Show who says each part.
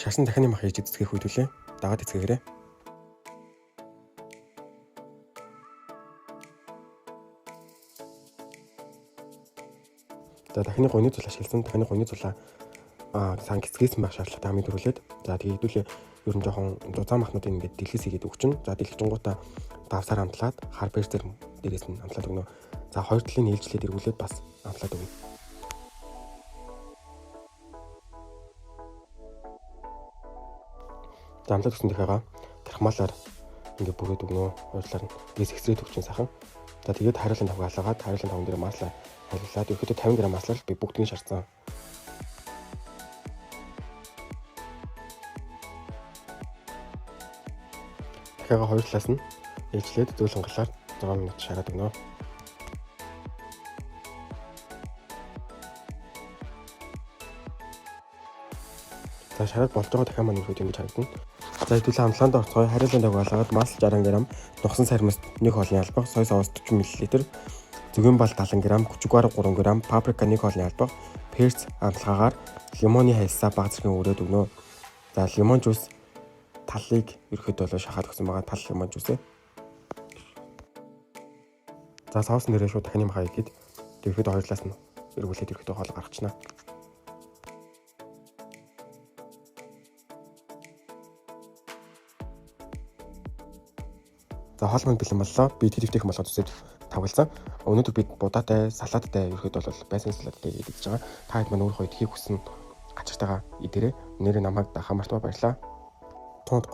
Speaker 1: шарсан дахины мах хийж эцэцгэх үдүүлээ. Дагаад эцгээгээрэй. За дахины гуйны цул ашигласан. Дахины гуйны цулаа сан гэцгээсэн байх шаардлагатай хамгийн түрүүлээд. За тэгээ хэдүүлээ ер нь жоохон дузаан махнуудыг ингээд дэлгэс хийгээд өгчин. За дэлгэжингуудаа давсаар амтлаад хар бэрзэр дээрээс нь амтлаад өгнө. За 2 талын ээлжлээд эргүүлээд бас амтлаад өгнө. За амтлаад өгсөн дахиагаа тархмалаар ингээд бүгд өгнө. Хоёр талаар нь дээс экстрээд өгчин сайхан. За тэгээд хариулын тавг алгаад хариулын тавган дээр маслаа халиулаад ерөөхдөө 50 г маслаар би бүгдийг шарцсан. Дахиагаа хоёр талаас нь ээлжлээд зөөлөн галаар 6 минут шараад өгнө. За шараад болж байгаа дахиад маань ерөөхдөө ингэж харагдана. За хэдүүлээ амлаанд орцгой хариулын тавг алгаад масл 60 г, нухсан сармас 1 хоолны албах, сой соус 40 мл, зөгийн бал 70 г, күчгүар 3 г, паприка 1 хоолны албах, перц амтлагаагаар лимоны хайлсаа баг зэрэг өрөөд өгнө. За лимон жуус талыг ерөөхдөө болоо шахаад өгсөн байгаа тал лимон жуусээ. За соус нэрээ шууд дахины махаа ихэд ерөөхдөө хоёр талаас нь эргүүлээд ерөөхдөө хоол гаргачна. За хоол манд бэлэн боллоо. Би тэтгэвтэх болгоод үсээд тавгалсан. Өнөөдөр бид будаатай, салааттай ерөөхдөө бол байсан салааттай идэж байгаа. Та хэд маань өөр хоёр хийх хүссэн ачаалтайгаа идээрэй. Нэрээ намайг дахин мартаа баярлаа.